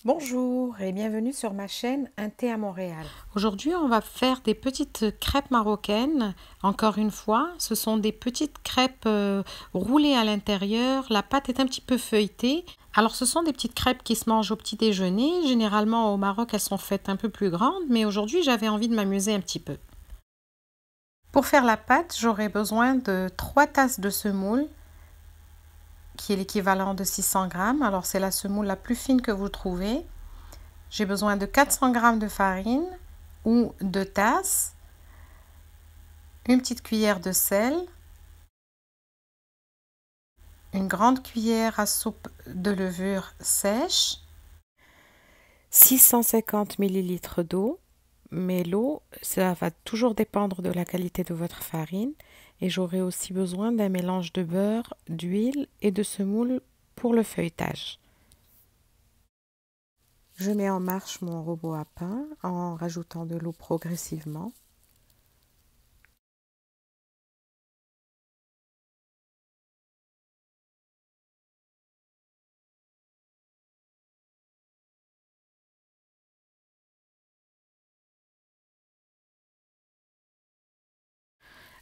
Bonjour et bienvenue sur ma chaîne Un thé à Montréal. Aujourd'hui, on va faire des petites crêpes marocaines. Encore une fois, ce sont des petites crêpes roulées à l'intérieur. La pâte est un petit peu feuilletée. Alors, ce sont des petites crêpes qui se mangent au petit déjeuner. Généralement, au Maroc, elles sont faites un peu plus grandes, mais aujourd'hui, j'avais envie de m'amuser un petit peu. Pour faire la pâte, j'aurai besoin de 3 tasses de semoule, qui est l'équivalent de 600 grammes. Alors, c'est la semoule la plus fine que vous trouvez. J'ai besoin de 400 grammes de farine ou 2 tasses, une petite cuillère de sel, une grande cuillère à soupe de levure sèche, 650 ml d'eau, mais l'eau, ça va toujours dépendre de la qualité de votre farine. Et j'aurai aussi besoin d'un mélange de beurre, d'huile et de semoule pour le feuilletage. Je mets en marche mon robot à pain en rajoutant de l'eau progressivement.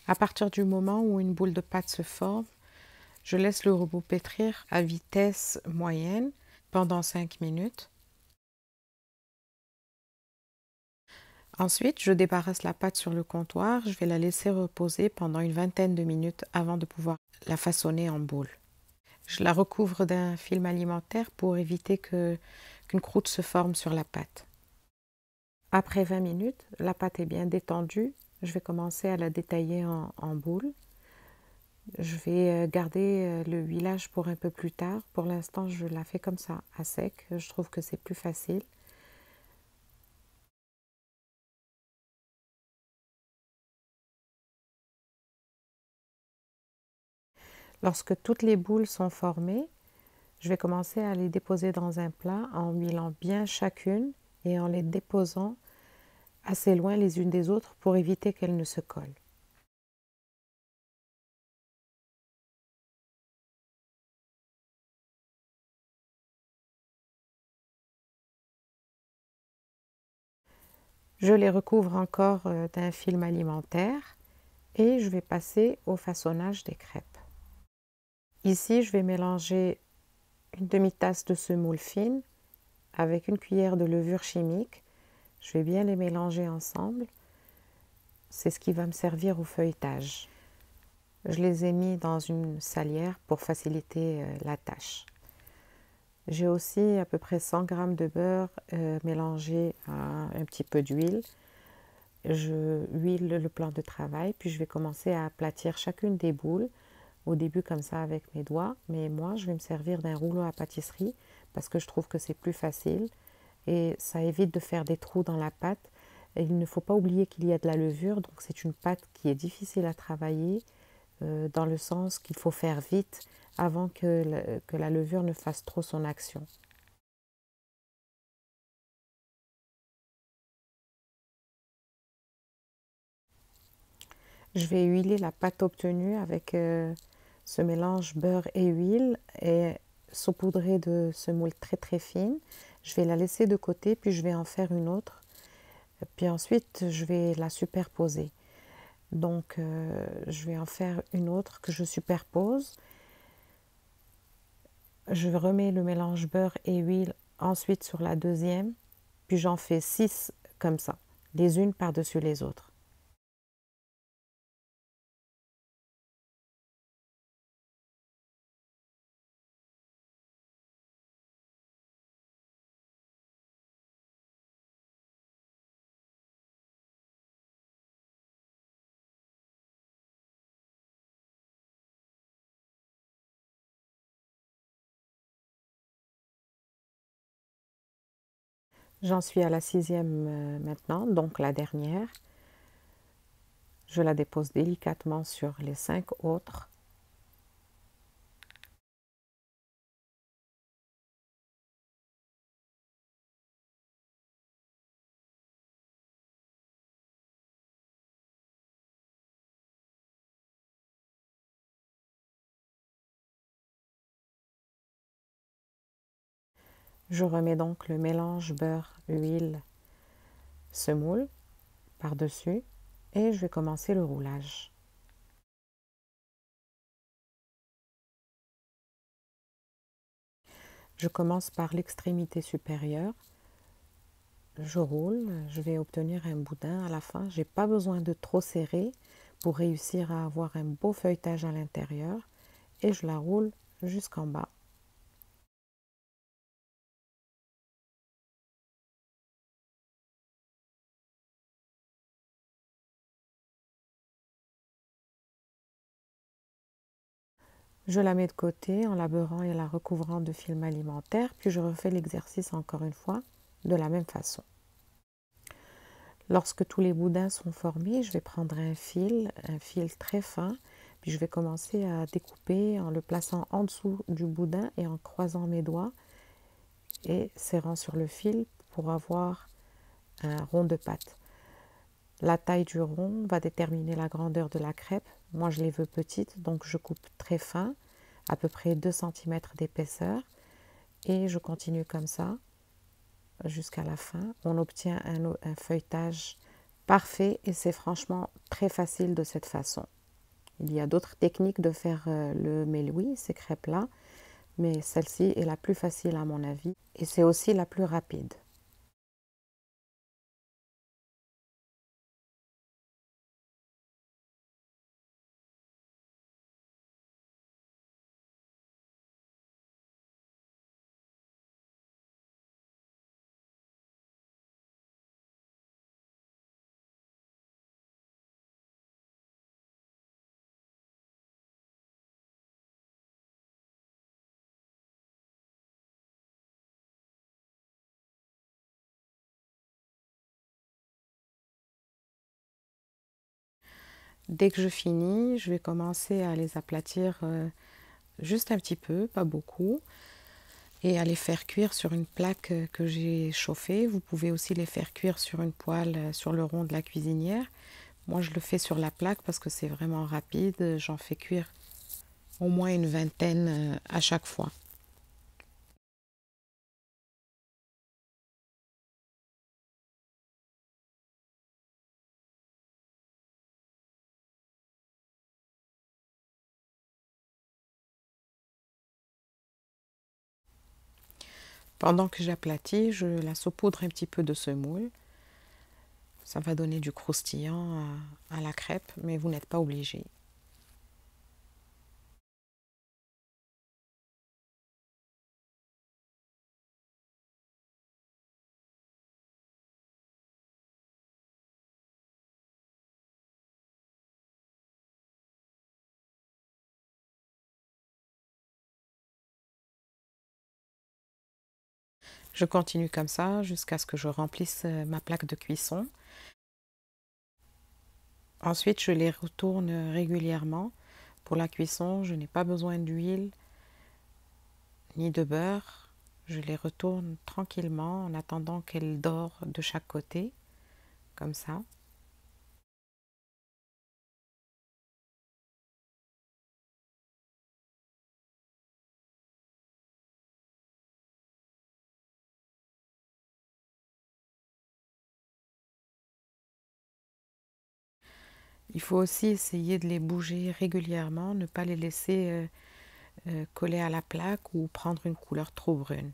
À partir du moment où une boule de pâte se forme, je laisse le robot pétrir à vitesse moyenne pendant 5 minutes. Ensuite, je débarrasse la pâte sur le comptoir. Je vais la laisser reposer pendant une vingtaine de minutes avant de pouvoir la façonner en boule. Je la recouvre d'un film alimentaire pour éviter qu'une croûte se forme sur la pâte. Après 20 minutes, la pâte est bien détendue. Je vais commencer à la détailler en boules. Je vais garder le huilage pour un peu plus tard. Pour l'instant, je la fais comme ça, à sec. Je trouve que c'est plus facile. Lorsque toutes les boules sont formées, je vais commencer à les déposer dans un plat en huilant bien chacune et en les déposant assez loin les unes des autres pour éviter qu'elles ne se collent. Je les recouvre encore d'un film alimentaire et je vais passer au façonnage des crêpes. Ici, je vais mélanger une demi-tasse de semoule fine avec une cuillère de levure chimique. Je vais bien les mélanger ensemble. C'est ce qui va me servir au feuilletage. Je les ai mis dans une salière pour faciliter la tâche. J'ai aussi à peu près 100 g de beurre mélangé à un petit peu d'huile. Je huile le plan de travail, puis je vais commencer à aplatir chacune des boules. Au début comme ça avec mes doigts, mais moi je vais me servir d'un rouleau à pâtisserie parce que je trouve que c'est plus facile et ça évite de faire des trous dans la pâte. Et il ne faut pas oublier qu'il y a de la levure, donc c'est une pâte qui est difficile à travailler dans le sens qu'il faut faire vite avant que la levure ne fasse trop son action. Je vais huiler la pâte obtenue avec ce mélange beurre et huile et saupoudrer de semoule très très fine. Je vais la laisser de côté, puis je vais en faire une autre. Puis ensuite, je vais la superposer. Donc, je vais en faire une autre que je superpose. Je remets le mélange beurre et huile ensuite sur la deuxième, puis j'en fais 6 comme ça, les unes par-dessus les autres. J'en suis à la 6e maintenant, donc la dernière. Je la dépose délicatement sur les 5 autres. Je remets donc le mélange beurre-huile semoule par-dessus et je vais commencer le roulage. Je commence par l'extrémité supérieure. Je roule, je vais obtenir un boudin à la fin. Je n'ai pas besoin de trop serrer pour réussir à avoir un beau feuilletage à l'intérieur. Et je la roule jusqu'en bas. Je la mets de côté en la beurrant et la recouvrant de film alimentaire, puis je refais l'exercice encore une fois de la même façon. Lorsque tous les boudins sont formés, je vais prendre un fil très fin, puis je vais commencer à découper en le plaçant en dessous du boudin et en croisant mes doigts et serrant sur le fil pour avoir un rond de pâte. La taille du rond va déterminer la grandeur de la crêpe. Moi, je les veux petites, donc je coupe très fin, à peu près 2 cm d'épaisseur. Et je continue comme ça jusqu'à la fin. On obtient un feuilletage parfait et c'est franchement très facile de cette façon. Il y a d'autres techniques de faire le méloui, ces crêpes-là, mais celle-ci est la plus facile à mon avis et c'est aussi la plus rapide. Dès que je finis, je vais commencer à les aplatir juste un petit peu, pas beaucoup, et à les faire cuire sur une plaque que j'ai chauffée. Vous pouvez aussi les faire cuire sur une poêle sur le rond de la cuisinière. Moi, je le fais sur la plaque parce que c'est vraiment rapide. J'en fais cuire au moins une vingtaine à chaque fois. Pendant que j'aplatis, je la saupoudre un petit peu de semoule. Ça va donner du croustillant à la crêpe, mais vous n'êtes pas obligé. Je continue comme ça jusqu'à ce que je remplisse ma plaque de cuisson. Ensuite, je les retourne régulièrement. Pour la cuisson, je n'ai pas besoin d'huile ni de beurre. Je les retourne tranquillement en attendant qu'elles dorent de chaque côté, comme ça. Il faut aussi essayer de les bouger régulièrement, ne pas les laisser coller à la plaque ou prendre une couleur trop brune.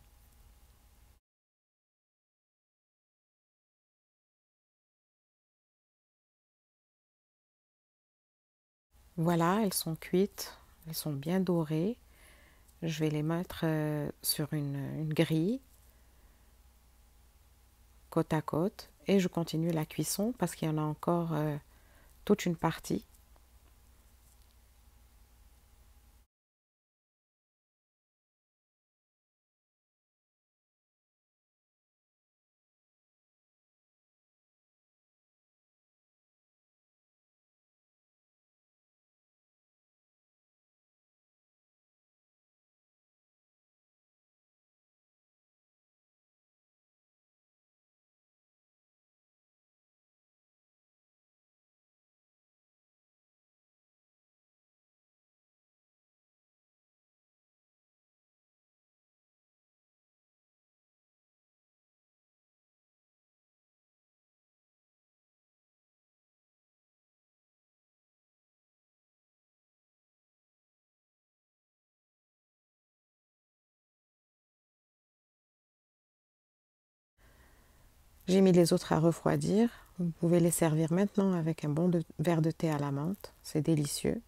Voilà, elles sont cuites, elles sont bien dorées. Je vais les mettre sur une grille, côte à côte, et je continue la cuisson parce qu'il y en a encore toute une partie. J'ai mis les autres à refroidir. Vous pouvez les servir maintenant avec un bon verre de thé à la menthe. C'est délicieux.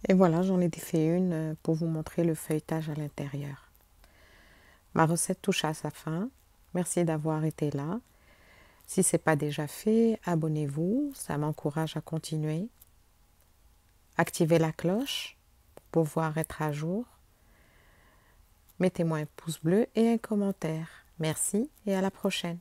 Et voilà, j'en ai fait une pour vous montrer le feuilletage à l'intérieur. Ma recette touche à sa fin. Merci d'avoir été là. Si ce n'est pas déjà fait, abonnez-vous, ça m'encourage à continuer. Activez la cloche pour pouvoir être à jour. Mettez-moi un pouce bleu et un commentaire. Merci et à la prochaine.